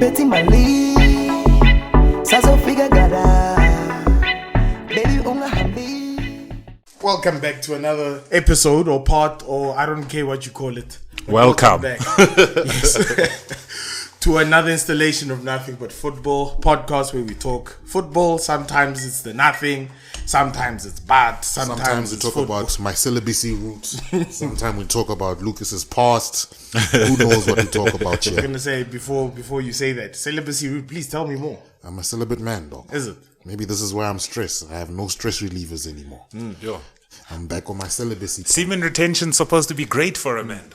Betty Mali, Sazo Figa Gada, Baby Unga Habi. Welcome back to another episode or part, or I don't care what you call it. Welcome back. Yes. To another installation of Nothing But Football podcast where we talk football. Sometimes it's the nothing, sometimes it's bad, sometimes we it's talk football. about my celibacy roots. Sometimes we talk about Lucas's past. Who knows what we talk about I was here? gonna say before you say that celibacy route, please tell me more. I'm a celibate man, dog. Is it? Maybe this is why I'm stressed. I have no stress relievers anymore. Yeah. I'm back on my celibacy. Semen retention's supposed to be great for a man.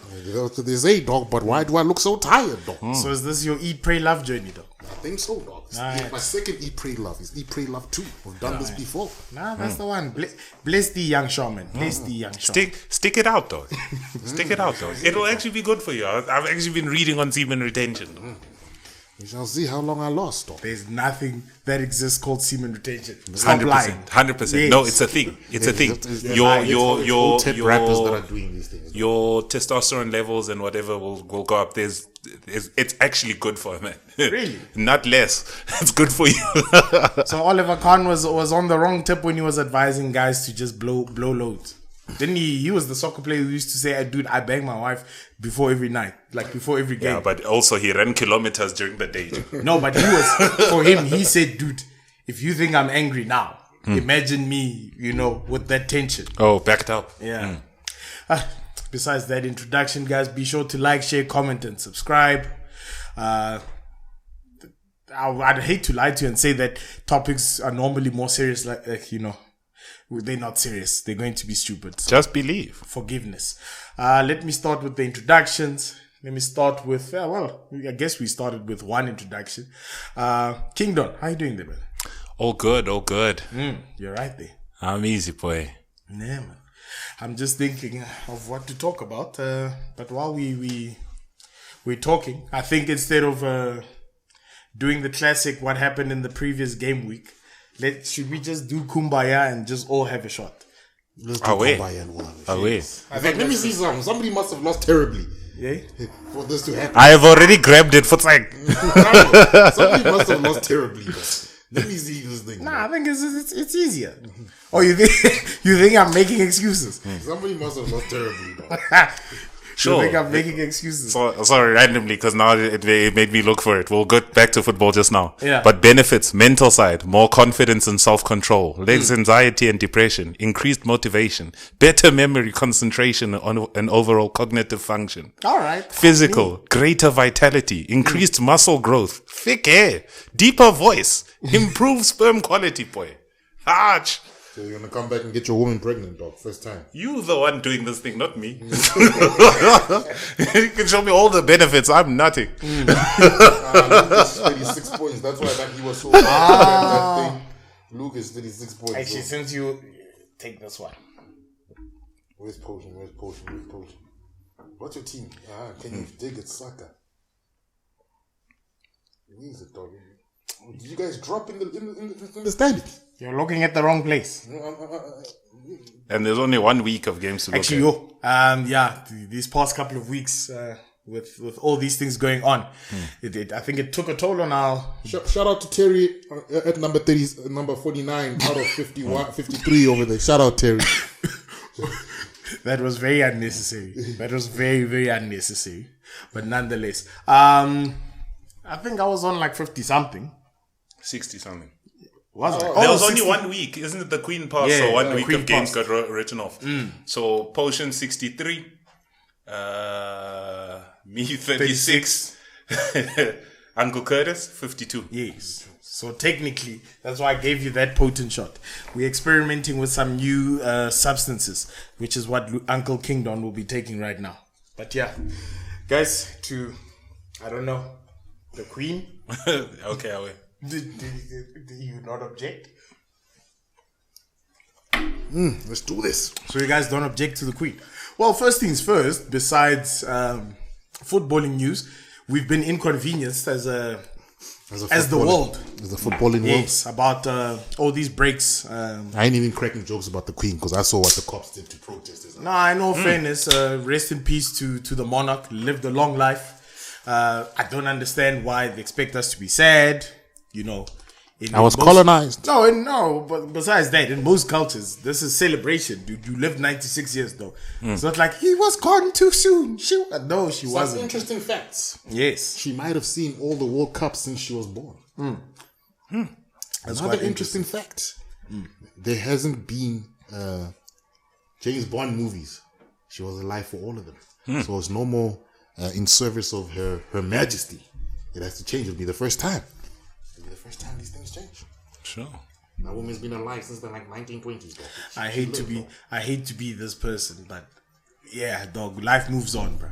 They say, dog, but why do I look so tired, dog? So is this your eat, pray, love journey, though? I think so, dog. Alright. My second Eat, Pray, Love is Eat, Pray, Love 2. We've done this before. Nah, that's the one. Bless the young shaman. Bless the young shaman. Stick it out, dog. Stick it out, dog. It'll actually be good for you. I've actually been reading on semen retention. We shall see how long I lost, dog. There's nothing that exists called semen retention. Stop lying. 100%. Yes. No, it's a thing. It's a thing. Your rappers that are doing these things. Your testosterone levels and whatever will go up. It's actually good for a man. Really? Not less. It's good for you. So Oliver Kahn was on the wrong tip when he was advising guys to just blow loads. Didn't he? He was the soccer player who used to say, dude, I bang my wife before every night. Like before every game. Yeah, but also he ran kilometers during the day. No, but for him, he said, dude, if you think I'm angry now, imagine me, with that tension. Oh, backed up. Yeah. Besides that introduction, guys, be sure to like, share, comment, and subscribe. I'd hate to lie to you and say that topics are normally more serious, they're not serious. They're going to be stupid. So Just believe. forgiveness. Let me start with the introductions. Let me start with, I guess we started with one introduction. King Don, how you doing there, man? All good, all good. You're right there. I'm easy, boy. Yeah, man. I'm just thinking of what to talk about. But while we're talking, I think instead of doing the classic what happened in the previous game week, should we just do Kumbaya and just all have a shot? Let's do Away. Kumbaya and one. Away. Let me see something. Somebody must have lost terribly Yeah? for this to happen. I have already grabbed it for like. Somebody must have lost terribly. Let me see this thing. Nah, I think it's easier. Oh, you think I'm making excuses? Somebody must have lost terribly. You think I'm making excuses? Sorry, randomly, because now it made me look for it. We'll get back to football just now. Yeah. But benefits, mental side, more confidence and self-control, less anxiety and depression, increased motivation, better memory, concentration, and overall cognitive function. All right. Physical, greater vitality, increased muscle growth, thick hair, deeper voice, improved sperm quality, boy. Arch. So you're gonna come back and get your woman pregnant, dog, first time. You the one doing this thing, not me. You can show me all the benefits. I'm nothing. Lucas 36 points. That's why he was so that thing. Lucas 36 points. Actually, since you take this one. Where's Potion? What's your team? Can you dig it, sucker? Where is it, dog? Did you guys drop in the standings? You're looking at the wrong place. And there's only 1 week of games to look Actually, these past couple of weeks, with all these things going on, I think it took a toll on our... Shout out to Terry at number 49 out of 53 over there. Shout out, Terry. That was very unnecessary. That was very, very unnecessary. But nonetheless, I think I was on like 50-something. 60-something. Was it? There was only 1 week, isn't it? The Queen Pass, so 1 week Queen of games Pass. got written off. So Potion 63, me 36, Uncle Curtis 52. Yes. So technically, that's why I gave you that potent shot. We're experimenting with some new substances, which is what Uncle Kingdom will be taking right now. But yeah, guys, I don't know, the Queen. Okay, away. Do you not object? Let's do this. So you guys don't object to the Queen. Well, first things first, besides footballing news, we've been inconvenienced as the world. As the footballing world. Yes, about all these breaks. I ain't even cracking jokes about the Queen because I saw what the cops did to protesters. No, in all fairness, rest in peace to the monarch. Lived a long life. I don't understand why they expect us to be sad. You know, I was colonized. No, but besides that, in most cultures, this is celebration, dude. You lived 96 years, though. It's not like he was gone too soon. She Some wasn't. interesting facts. Yes. She might have seen all the World Cups since she was born. That's Another quite interesting fact. There hasn't been James Bond movies. She was alive for all of them. So it's no more in service of her majesty. It has to change. It'll be the first time. It'll be the first time these things change. Sure. That woman's been alive since the 1920s. Bro. I hate to be this person, but yeah, dog. Life moves on, bro.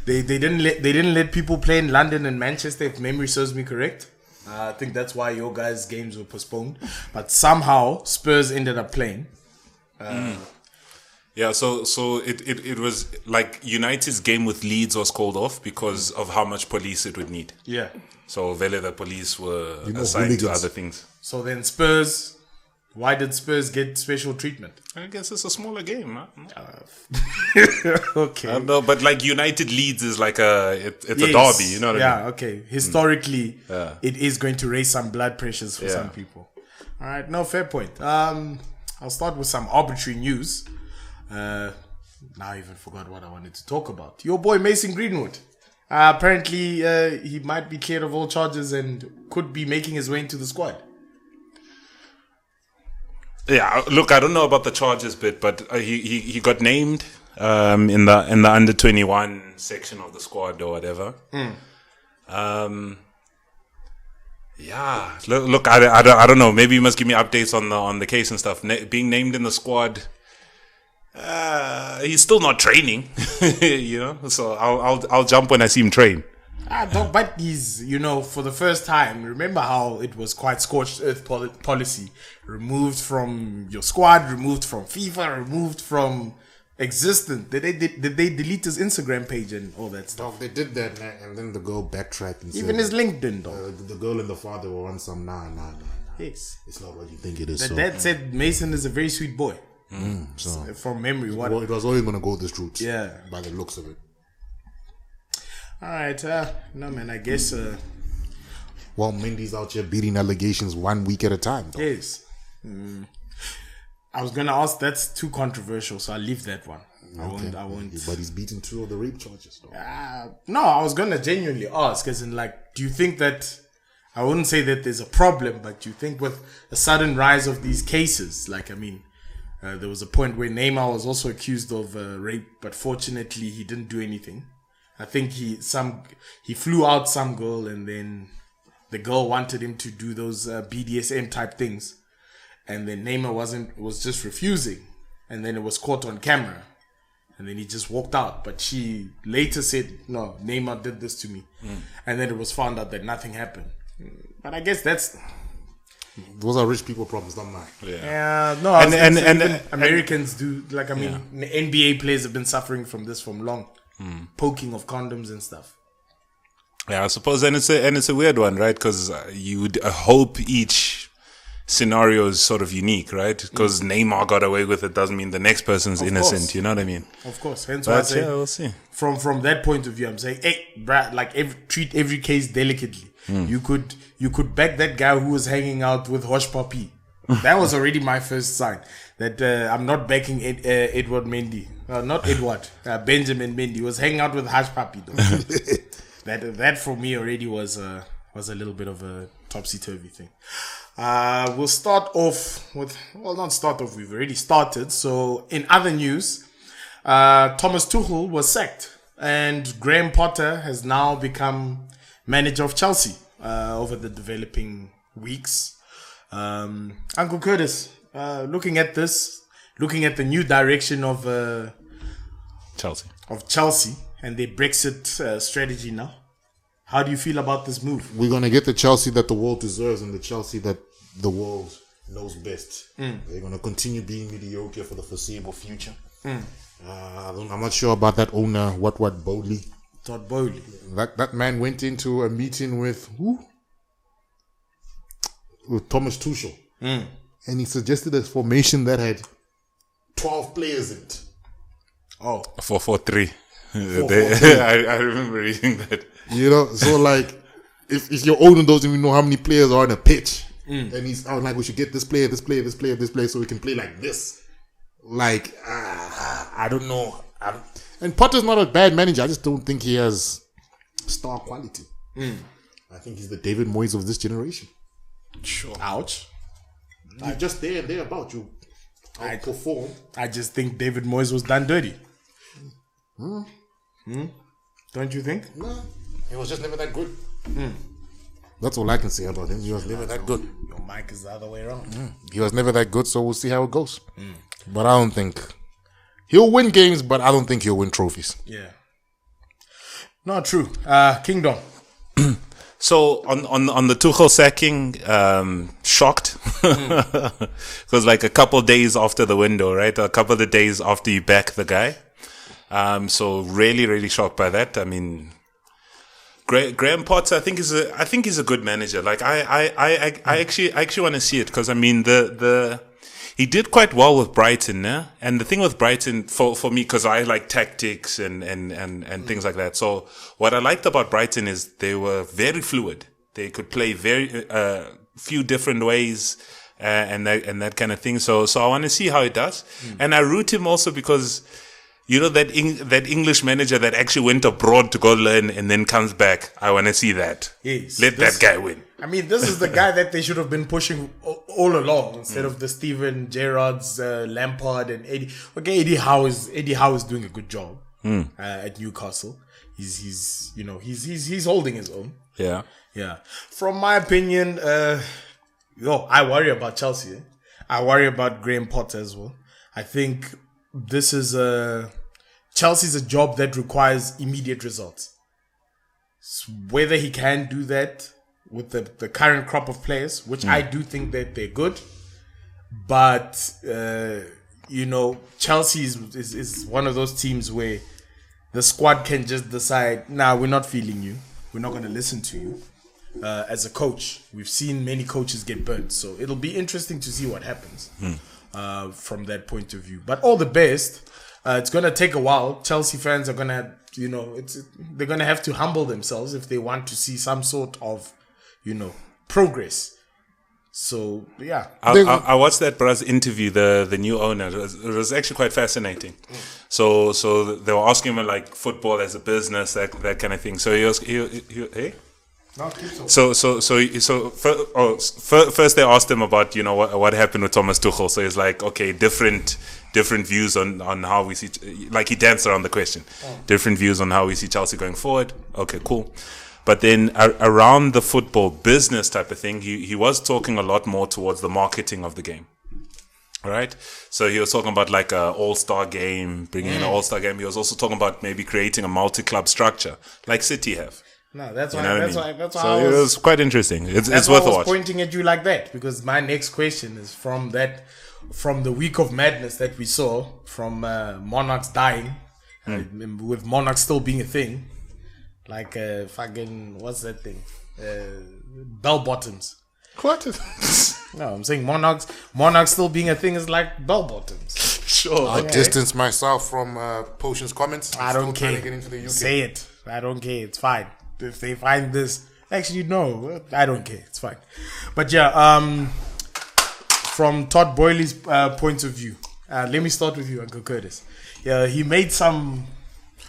They didn't let people play in London and Manchester, if memory serves me correct. I think that's why your guys' games were postponed. But somehow Spurs ended up playing. Yeah, so it was like United's game with Leeds was called off because of how much police it would need. Yeah. So Vele, the police were assigned to other things. So then Spurs, why did Spurs get special treatment? I guess it's a smaller game, huh? Okay. I don't know, but like United Leeds is like it's a derby, you know what I mean? Yeah, okay. Historically, it is going to raise some blood pressures for some people. All right, no, fair point. I'll start with some arbitrary news. Now I even forgot what I wanted to talk about. Your boy Mason Greenwood. Apparently, he might be cleared of all charges and could be making his way into the squad. Yeah, look, I don't know about the charges bit, but he got named in the under 21 section of the squad or whatever. Yeah, look, I don't know. Maybe you must give me updates on the case and stuff. Being named in the squad. He's still not training, you know. So I'll jump when I see him train. But he's, for the first time. Remember how it was quite scorched earth policy, removed from your squad, removed from FIFA, removed from existence. Did they delete his Instagram page and all that stuff? Dog, they did that, and then the girl backtracked and even his LinkedIn, dog. The girl and the father were on some nah. Yes, it's not what you think it is. The dad said Mason is a very sweet boy. So from memory, it was always going to go this route. Yeah, by the looks of it. All right, no man, I guess. Well, Mendy's out here beating allegations 1 week at a time. Though. Yes. I was gonna ask. That's too controversial, so I'll leave that one. I won't. But he's beaten 2 of the rape charges. No, I was gonna genuinely ask, as in, like, do you think that? I wouldn't say that there's a problem, but do you think with a sudden rise of these cases, like, I mean. There was a point where Neymar was also accused of rape, but fortunately he didn't do anything. I think he flew out some girl, and then the girl wanted him to do those BDSM type things, and then Neymar was just refusing, and then it was caught on camera, and then he just walked out. But she later said, "No, Neymar did this to me," and then it was found out that nothing happened. But I guess that's. Those are rich people problems, not mine. Yeah, no. And Americans do, like, I mean, NBA players have been suffering from this from long, poking of condoms and stuff. Yeah, I suppose, and it's a weird one, right? Because you would hope each scenario is sort of unique, right? Because Neymar got away with it doesn't mean the next person's innocent. You know what I mean? Of course. Hence why I say, we'll see. From that point of view, I'm saying, hey, Brad, like, treat every case delicately. You could back that guy who was hanging out with Hosh Papi. That was already my first sign that I'm not backing Edward Mendy. Not Edward. Benjamin Mendy was hanging out with Hosh Papi. That for me already was a little bit of a topsy-turvy thing. We'll start off with, not start off, we've already started. So in other news, Thomas Tuchel was sacked, and Graham Potter has now become manager of Chelsea over the developing weeks. Uncle Curtis, looking at the new direction of Chelsea and their Brexit strategy now, how do you feel about this move? We're going to get the Chelsea that the world deserves and the Chelsea that the world knows best. They're going to continue being mediocre for the foreseeable future. I'm not sure about that owner, what Boehly. Todd Boehly. That man went into a meeting with who? With Thomas Tuchel. And he suggested a formation that had 12 players in it. Oh. 4-4-3. I remember reading that. You know, so like, if your owner doesn't even know how many players are on a pitch, and he's out like, we should get this player, so we can play like this. Like, I don't know. And Potter's not a bad manager. I just don't think he has star quality. I think he's the David Moyes of this generation. Sure. Ouch. You're just there and thereabout. You outperform. I just think David Moyes was done dirty. Don't you think? No, he was just never that good. That's all I can say about him. He was never that good. Your mic is the other way around. He was never that good, so we'll see how it goes. But I don't think he'll win games, but I don't think he'll win trophies. Yeah. Not true. Kingdom. So on the Tuchel sacking, shocked because like a couple of days after the window, right? A couple of days after you back the guy. So really shocked by that. I mean, Graham Potter, I think he's a good manager. Like I actually want to see it because I mean he did quite well with Brighton, yeah? And the thing with Brighton for me, because I like tactics and things like that. So what I liked about Brighton is they were very fluid. They could play very few different ways and that kind of thing. So I want to see how it does. And I root him also because, you know, that English manager that actually went abroad to go learn and then comes back. I want to see that. Yes. Let that guy win. I mean, this is the guy that they should have been pushing all along instead of the Steven Gerrards, Lampard, and Eddie. Okay, Eddie Howe is doing a good job at Newcastle. He's holding his own. Yeah. Yeah. From my opinion, I worry about Chelsea. I worry about Graham Potter as well. I think this is Chelsea's a job that requires immediate results. So whether he can do that with the current crop of players, which I do think that they're good, but Chelsea is one of those teams where the squad can just decide, nah, we're not feeling you, we're not going to listen to you. As a coach, we've seen many coaches get burnt, so it'll be interesting to see what happens from that point of view. But all the best. It's going to take a while. Chelsea fans are going to, they're going to have to humble themselves if they want to see some sort of, progress. So, yeah. I watched that Braz interview, the new owner. It was actually quite fascinating. So they were asking him like football as a business, that kind of thing. So hey? No, so. First they asked him about what happened with Thomas Tuchel. So he's like, okay, different views on how we see, like he danced around the question. Different views on how we see Chelsea going forward. Okay, cool. But then around the football business type of thing, he was talking a lot more towards the marketing of the game. Right? So he was talking about like a AllStar Game, bringing in an AllStar Game. He was also talking about maybe creating a multi-club structure like City have. No, that's why. So it was quite interesting. It's worth a watch. I was pointing at you like that because my next question is from the week of madness that we saw from Monarchs dying, with Monarchs still being a thing, like fucking what's that thing? Bell bottoms. What? No, I'm saying Monarchs still being a thing is like bell bottoms. Sure. I distance myself from Potion's comments. I don't care. To get into the UK. Say it. I don't care. It's fine. If they find this, actually no, I don't care. It's fine. But yeah, from Todd Boehly's point of view, let me start with you, Uncle Curtis. Yeah, he made some.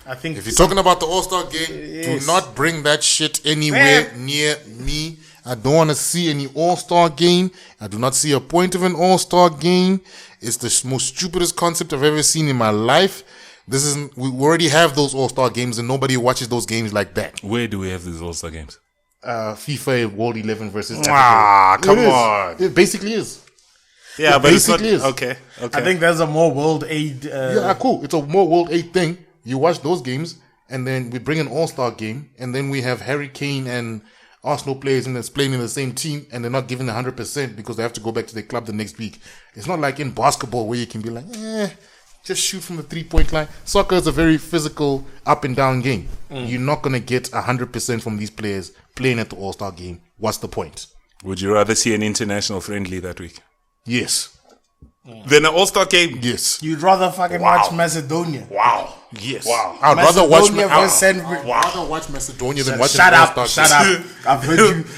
I think if you're talking about the All-Star Game, do not bring that shit anywhere near me. I don't want to see any All-Star Game. I do not see a point of an All-Star Game. It's the most stupidest concept I've ever seen in my life. We already have those All-Star Games and nobody watches those games like that. Where do we have these All-Star Games? FIFA World 11 versus Africa. Come on. It basically is. Yeah, but it's not, okay. I think there's a more World Aid. Yeah, cool. It's a more World Aid thing. You watch those games and then we bring an All-Star Game and then we have Harry Kane and Arsenal players and that's playing in the same team and they're not giving 100% because they have to go back to their club the next week. It's not like in basketball where you can be like, just shoot from the 3-point line. Soccer is a very physical up and down game. You're not going to get 100% from these players playing at the All-Star Game. What's the point? Would you rather see an international friendly that week? Yes. than an All-Star game. Yes. You'd rather fucking watch Macedonia. Wow. Yes. Wow. I'd rather watch Macedonia Macedonia than watch Shut an up! All-Star Shut game. up!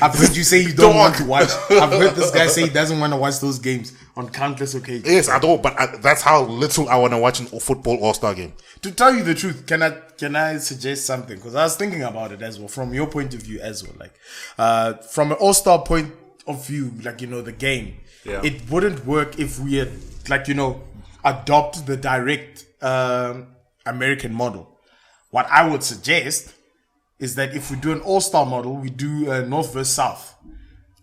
I've heard you say you don't want to watch. I've heard this guy say he doesn't want to watch those games on countless occasions. Yes, I don't. But that's how little I want to watch a football All-Star game. To tell you the truth, can I suggest something? Because I was thinking about it as well, from your point of view as well. Like, from an All-Star point of view, like, the game, it wouldn't work if we had, like, adopt the direct American model. What I would suggest is that if we do an All-Star model, we do North versus South.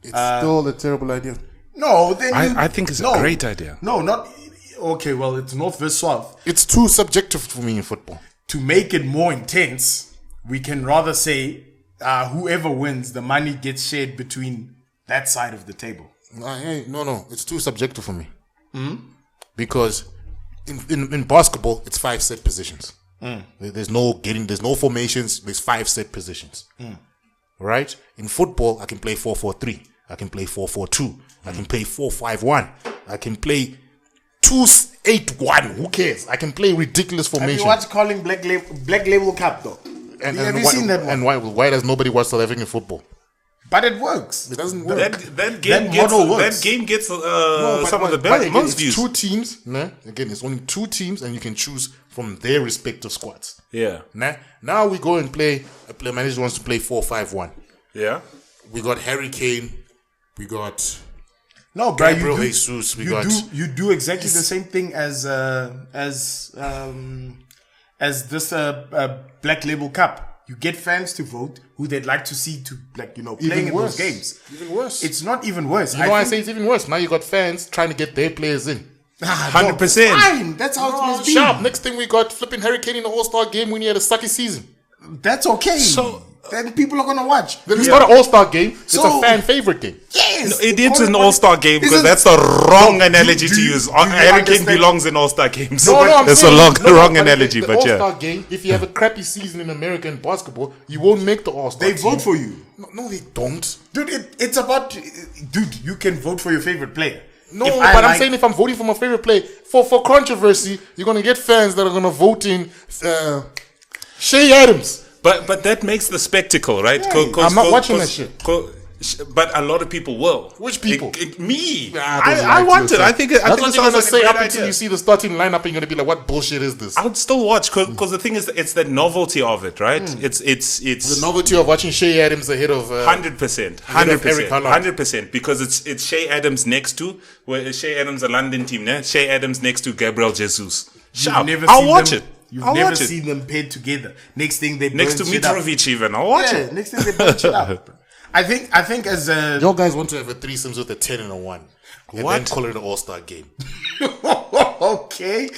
It's still a terrible idea. No, then I think it's a great idea. No, not okay. Well, it's North versus South. It's too subjective for me in football. To make it more intense, we can rather say whoever wins, the money gets shared between that side of the table. No, it's too subjective for me. Because in basketball, it's 5 set positions. There's no formations. There's 5 set positions. Right? In football, I can play 4-4-3. I can play 4-4-2. I can play 4-5-1. I can play 2-8-1. Who cares? I can play ridiculous formations. Have you watched calling Black Label Cup though? Have you seen that one? And why does nobody watch South African football? But it works. It doesn't work. That game gets some of the best, most views. 2 teams. Nah? Again, it's only 2 teams, and you can choose from their respective squads. Yeah. Nah? Now we go and play. A player manager wants to play 4-5-1. Yeah. We got Harry Kane. We got Gabriel Jesus. You do exactly the same thing as this Black Label Cup. You get fans to vote who they'd like to see to, like, playing in those games. Even worse. It's not even worse. I say it's even worse. Now you got fans trying to get their players in. 100%. Fine. That's how it must be. Sharp. Next thing we got flipping Harry Kane in the All-Star game when he had a sucky season. That's okay. So then people are gonna watch. Then it's not an All-Star game. It's a fan favorite game. Yes. No, it is an All-Star game because that's the wrong analogy to use. Harry Kane belongs in All-Star games. It's a wrong analogy, but yeah. All-Star game, if you have a crappy season in American basketball, you won't make the All-Star They vote for you. No, they don't. Dude, it's about... Dude, you can vote for your favorite player. No, but I'm saying if I'm voting for my favorite player, for controversy, you're going to get fans that are going to vote in Shea Adams. But that makes the spectacle, right? Yeah, I'm not watching that shit. But a lot of people will. Which people? Me. I want it. I think it that's what you're going to say up idea. until you see the starting lineup and you're going to be like, what bullshit is this? I would still watch because the thing is, it's the novelty of it, right? It's the novelty of watching Shea Adams ahead of 100%, because it's Shea Adams next to Shea Adams, a London team, né? Shea Adams next to Gabriel Jesus. I'll watch it. You've never seen them paired together. Next thing they next to Mitrovic even. I'll watch it. Next thing they bunch it up. I think as a... Your guys want to have a threesomes with a 10 and a 1. And then call it an All-Star game. Okay.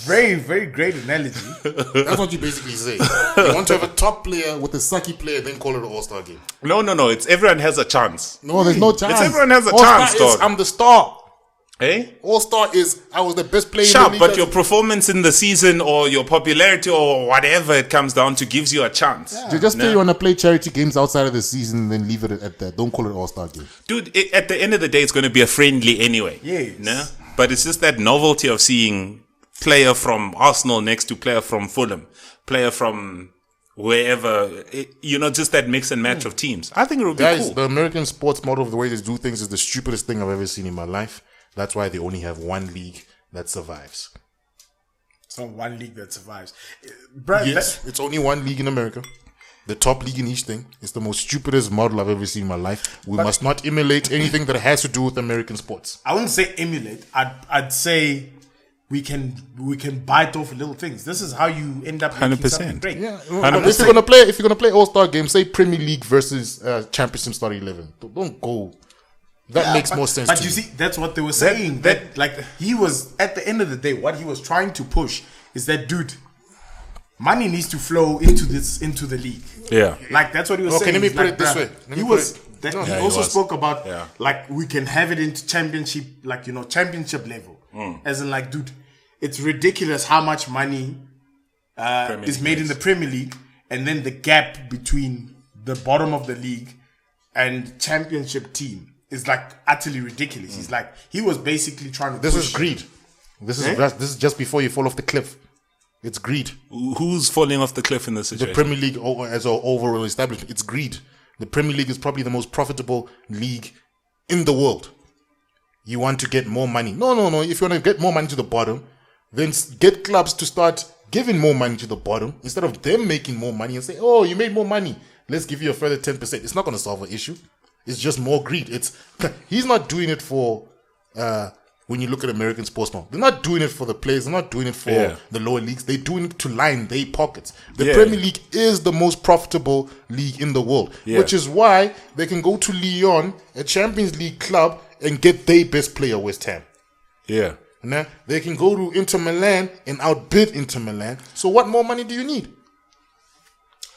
Very, very great analogy. That's what you basically say. You want to have a top player with a sucky player, then call it an All-Star game. No. It's everyone has a chance. No, there's no chance. It's everyone has a All-Star chance, is, I'm the star. Hey? All-Star is, I was the best player in the league. But your performance in the season or your popularity or whatever it comes down to gives you a chance. Yeah. Just say you want to play charity games outside of the season and then leave it at that. Don't call it All-Star game. Dude, at the end of the day, it's going to be a friendly anyway. Yes. No? But it's just that novelty of seeing player from Arsenal next to player from Fulham, player from wherever, just that mix and match of teams. I think it would be cool. The American sports model of the way they do things is the stupidest thing I've ever seen in my life. That's why they only have one league that survives. It's not one league that survives. Yes, it's only one league in America. The top league in each thing. It's the most stupidest model I've ever seen in my life. We must not emulate anything that has to do with American sports. I wouldn't say emulate. I'd say we can bite off little things. This is how you end up making 100%. something great. Yeah. If you're gonna play All-Star game, say Premier League versus Championship Starting 11. Don't go. That makes more sense. But you see, that's what they were saying. That he was at the end of the day, what he was trying to push is that, dude, money needs to flow into the league. Yeah, like that's what he was saying. Let me put it this way. He also spoke about like we can have it into championship, like championship level, as in like, dude, it's ridiculous how much money is made in the Premier League, and then the gap between the bottom of the league and championship team is like utterly ridiculous. He's like, he was basically trying to This push is greed. This is just before you fall off the cliff. It's greed. Who's falling off the cliff in this The situation? Premier League as an overall establishment, it's greed. The Premier League is probably the most profitable league in the world. You want to get more money. No. If you want to get more money to the bottom, then get clubs to start giving more money to the bottom instead of them making more money and say, oh, you made more money. Let's give you a further 10%. It's not going to solve an issue. It's just more greed. He's not doing it for, when you look at American sports now, they're not doing it for the players. They're not doing it for the lower leagues. They're doing it to line their pockets. The Premier League is the most profitable league in the world, which is why they can go to Lyon, a Champions League club, and get their best player, West Ham. Yeah. Now, they can go to Inter Milan and outbid Inter Milan. So what more money do you need?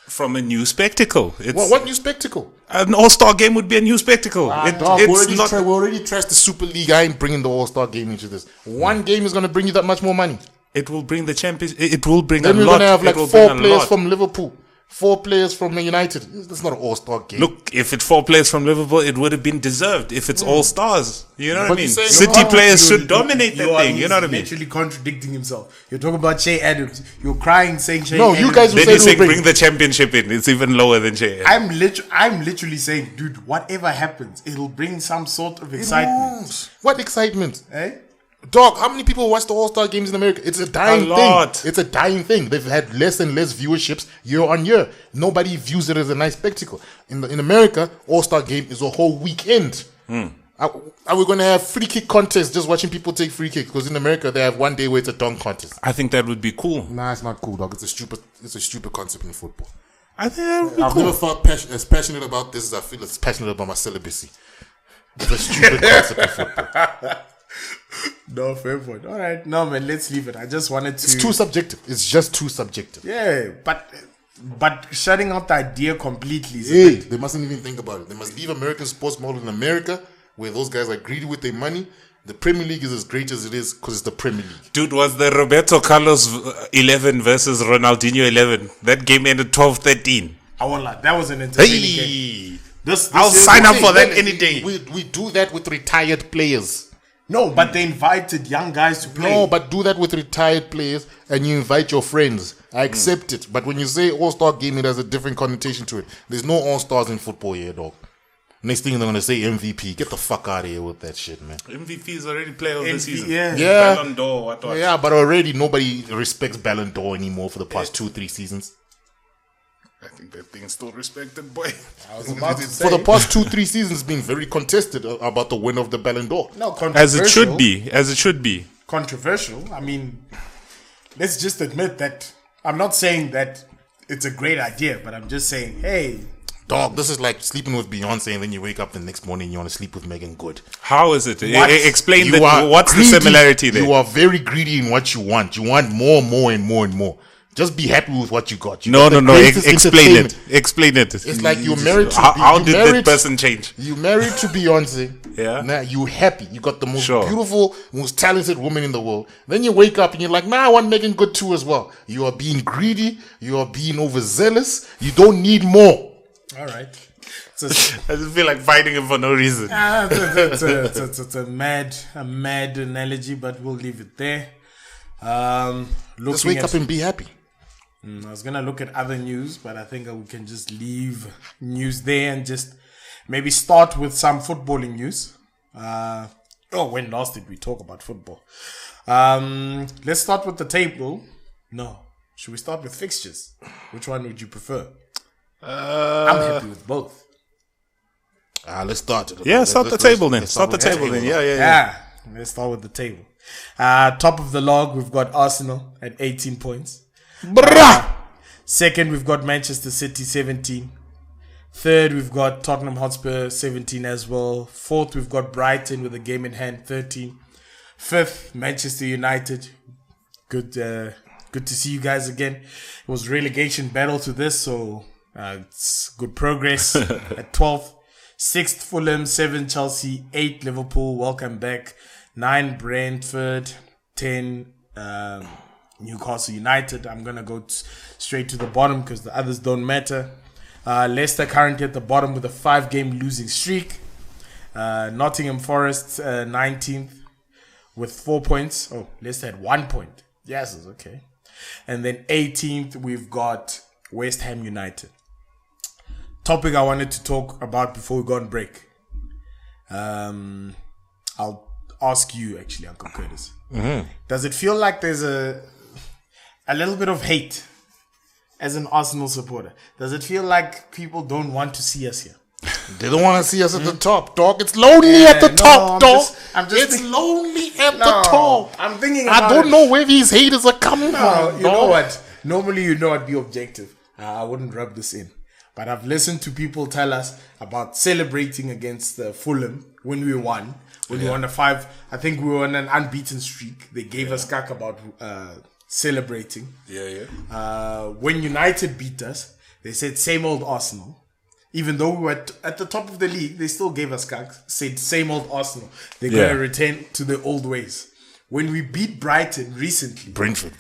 From a new spectacle. What new spectacle? An all-star game would be a new spectacle. Dog, we already trashed the Super League. I ain't bringing the All-Star game into this. One game is going to bring you that much more money. It will bring the champions. It will bring then a lot. Then we're going to have like 4 players from Liverpool. 4 players from the United. That's not an all-star game. Look, if it's 4 players from Liverpool, it would have been deserved. If it's all stars, you know what I mean? City players should dominate that thing. You know what I mean? He's literally contradicting himself. You're talking about Che Adams. You're crying saying Che No, Adams. you guys Then you say bring the championship in. It's even lower than Che Adams. I'm literally saying, dude, whatever happens, it'll bring some sort of excitement. What excitement? Eh? Dog, how many people watch the All-Star games in America? It's a dying lot. thing. It's a dying thing. They've had less and less viewerships year on year. Nobody views it as a nice spectacle. In America, All-Star game is a whole weekend. Are we going to have free kick contests just watching people take free kicks? Because in America, they have one day where it's a dunk contest. I think that would be cool. Nah, it's not cool, dog. It's a stupid concept in football. I think that would be I've cool. never felt as passionate about this as I feel as passionate about my celibacy. It's a stupid concept in football. No, fair point. All right. No, man, let's leave it. I just wanted to... It's too subjective. It's just too subjective. Yeah, but shutting out the idea completely is Hey, they mustn't even think about it. They must leave American sports model in America, where those guys are greedy with their money. The Premier League is as great as it is because it's the Premier League. Dude, was the Roberto Carlos 11 versus Ronaldinho 11? That game ended 12-13. I won't lie. That was an entertaining game. This I'll sign up for that any day. We do that with retired players. No, but they invited young guys to play. No, but do that with retired players and you invite your friends. I accept it. But when you say all-star game, it has a different connotation to it. There's no all-stars in football here, dog. Next thing they're going to say MVP. Get the fuck out of here with that shit, man. MVP is already player of the season. Yeah. Ballon d'Or, what? Yeah, but already nobody respects Ballon d'Or anymore for the past 2-3 seasons. I think that thing's still respected, boy. I was about to say. For the past 2-3 seasons, it's been very contested about the winner of the Ballon d'Or. No, As it should be. As it should be. Controversial. I mean, let's just admit that I'm not saying that it's a great idea, but I'm just saying, hey. Dog, this is like sleeping with Beyonce and then you wake up the next morning and you want to sleep with Megan Good. How is it? What? Explain You that. are What's greedy. the similarity there? You are very greedy in what you want. You want more, and more. Just be happy with what you got. No. Greatest Explain entertainment. it. Explain it. It's like you're married to... How did that person change? You married to Beyonce. Yeah. Now you happy. You got the most beautiful, most talented woman in the world. Then you wake up and you're like, nah, I want Megan Good too as well. You are being greedy. You are being overzealous. You don't need more. All right. I just feel like fighting him for no reason. It's a mad analogy, but we'll leave it there. Just wake up and be happy. I was gonna look at other news, but I think we can just leave news there and just maybe start with some footballing news. When last did we talk about football? Let's start with the table. No, should we start with fixtures? Which one would you prefer? I'm happy with both. Let's start. Start the table then. Start the table then. Yeah. Let's start with the table. Top of the log, we've got Arsenal at 18 points. Second, we've got Manchester City 17. Third, we've got Tottenham Hotspur 17 as well. Fourth, we've got Brighton with a game in hand 13. Fifth, Manchester United. Good to see you guys again. It was relegation battle to this, so it's good progress. At 12th, 6th Fulham, 7 Chelsea, 8 Liverpool. Welcome back. 9 Brentford, 10 Newcastle United. I'm gonna go straight to the bottom because the others don't matter. Leicester currently at the bottom with a 5-game losing streak. Nottingham Forest 19th with 4 points. Oh, Leicester had 1 point. Yes, it's okay. And then 18th, we've got West Ham United. Topic I wanted to talk about before we go on break. I'll ask you, actually, Uncle Curtis. Mm-hmm. Does it feel like there's a little bit of hate as an Arsenal supporter? Does it feel like people don't want to see us here? They don't want to see us at the top, dog. It's lonely at the top, dog. It's lonely at the top. I'm thinking I don't know where these haters are coming from. You know what? Normally, I'd be objective. I wouldn't rub this in. But I've listened to people tell us about celebrating against Fulham when we won. When we won a 5, I think we were on an unbeaten streak. They gave us cack about celebrating. When United beat us, they said same old Arsenal. Even though we were at the top of the league, they still gave us cack. Said same old Arsenal. They're going to return to the old ways. When we beat Brighton recently, Brentford.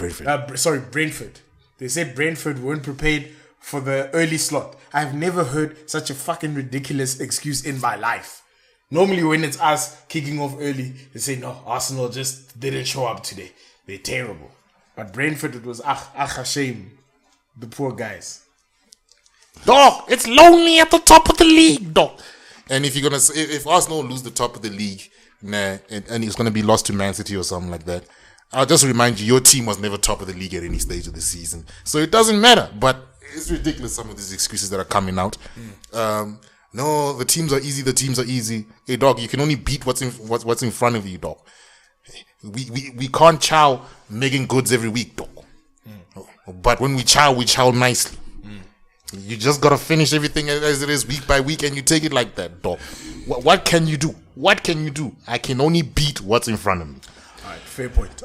They said Brentford weren't prepared for the early slot. I've never heard such a fucking ridiculous excuse in my life. Normally when it's us kicking off early, they say, no, Arsenal just didn't show up today. They're terrible. But Brentford, it was a shame. The poor guys. Dog, it's lonely at the top of the league, dog. And if you're gonna, if Arsenal lose the top of the league, and it's gonna be lost to Man City or something like that, I'll just remind you, your team was never top of the league at any stage of the season, so it doesn't matter. But it's ridiculous, some of these excuses that are coming out. No, the teams are easy. Hey, dog, you can only beat what's in front of you, dog. We can't chow making goods every week, dog. But when we chow nicely. You just gotta finish everything as it is week by week, and you take it like that, dog. What can you do? I can only beat what's in front of me. All right, fair point.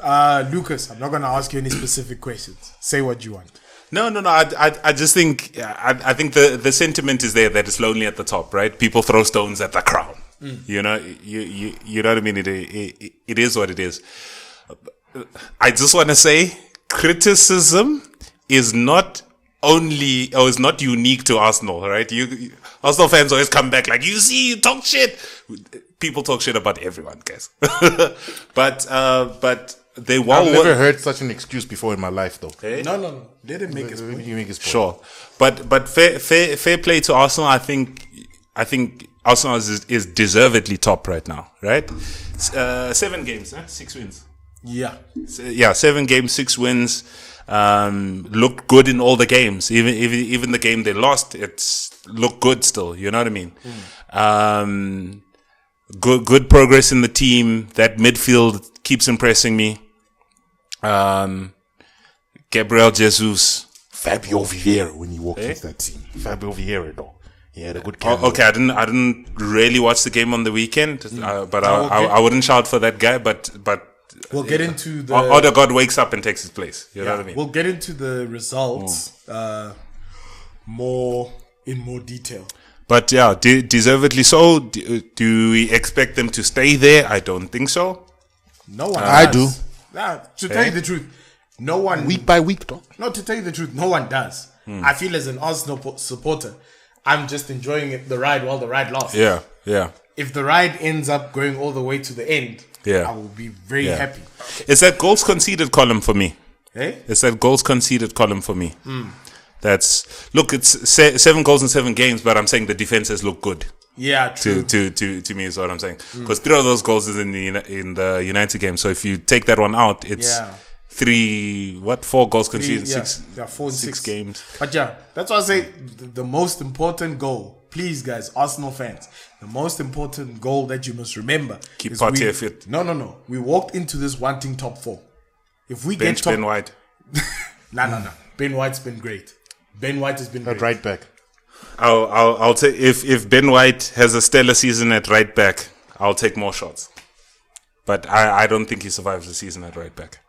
Lucas, I'm not gonna ask you any specific questions. Say what you want. No. I just think I think the sentiment is there that it's lonely at the top, right? People throw stones at the crown. You know, you know what I mean. It is what it is. I just want to say, criticism is not unique to Arsenal, right? Arsenal fans always come back like, you talk shit. People talk shit about everyone, guys. but they I've never heard such an excuse before in my life, though. Hey? No. They didn't make his point. You make his point. Sure, but fair play to Arsenal. I think Arsenal is deservedly top right now, right? 7 games, 6 wins. Yeah. 7 games, 6 wins. Looked good in all the games. Even the game they lost, it's looked good still. You know what I mean? Good progress in the team. That midfield keeps impressing me. Gabriel Jesus, Fabio Vieira when he walked into that team. Fabio Vieira, though. He had a good game. Okay, I didn't really watch the game on the weekend, but I wouldn't shout for that guy. But we'll get into the Odegaard wakes up and takes his place. You know what I mean? We'll get into the results in more detail. But yeah, deservedly so. Do we expect them to stay there? I don't think so. No one. I do. To tell you the truth, no one. Week by week, though. No, to tell you the truth, no one does. I feel as an Arsenal supporter, I'm just enjoying the ride while the ride lasts. Yeah. If the ride ends up going all the way to the end, I will be very happy. It's that goals conceded column for me. Hey? It's that goals conceded column for me. It's 7 goals in 7 games, but I'm saying the defenses look good. Yeah, true. To me is what I'm saying. Because 3 of those goals is in the United game. So if you take that one out, it's 4 goals conceded, 4 and 6 games. But that's why I say the most important goal. Please, guys, Arsenal fans, the most important goal that you must remember. Keep Partey fit. No. We walked into this wanting top 4. If we bench get top, Ben White. No. Ben White's been great. Ben White has been great. At right back. I'll take if Ben White has a stellar season at right back, I'll take more shots. But I don't think he survives the season at right back.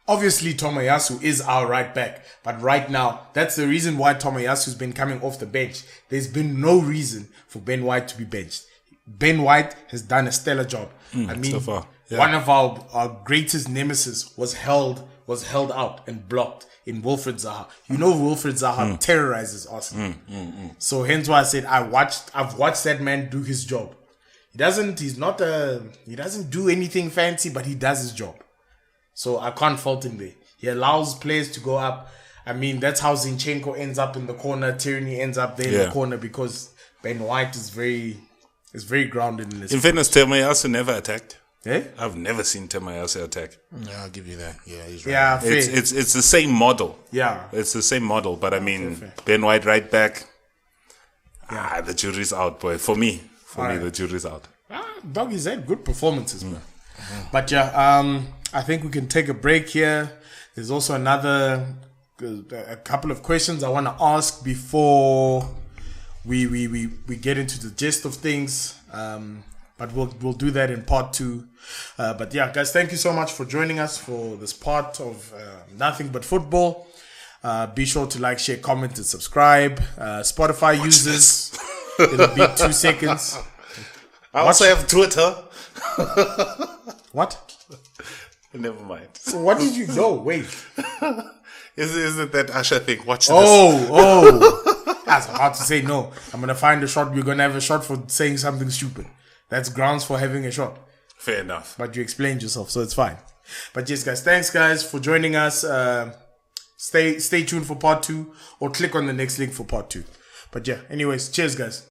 Obviously, Tomiyasu is our right back. But right now, that's the reason why Tomiyasu's been coming off the bench. There's been no reason for Ben White to be benched. Ben White has done a stellar job. I mean, so far, one of our greatest nemesis was held out and blocked in Wilfried Zaha. You know Wilfried Zaha terrorizes Arsenal. So hence why I said I've watched that man do his job. He doesn't do anything fancy, but he does his job. So I can't fault him there. He allows players to go up. I mean, that's how Zinchenko ends up in the corner. Tierney ends up there in the corner because Ben White is very grounded in this. In fairness, Temayasu never attacked. Eh? I've never seen Temayasu attack. Yeah, I'll give you that. Yeah, he's right. Yeah, fair. It's the same model. Yeah. It's the same model, but I mean, fair. Ben White right back. Yeah. The jury's out, boy. For me, Alright. the jury's out. Doggy's had good performances, man. But yeah, I think we can take a break here. There's also a couple of questions I want to ask before we get into the gist of things. But we'll do that in part 2. But yeah, guys, thank you so much for joining us for this part of Nothing But Football. Be sure to like, share, comment, and subscribe. Spotify users, it'll be 2 seconds. I also have Twitter. What? Never mind. So what did you know? Wait. Is it that Usher thing? Watch this. Oh. I was about to say no. I'm going to find a shot. You're going to have a shot for saying something stupid. That's grounds for having a shot. Fair enough. But you explained yourself, so it's fine. But yes, guys, thanks, guys, for joining us. Stay tuned for part 2 or click on the next link for part 2. But yeah, anyways, cheers, guys.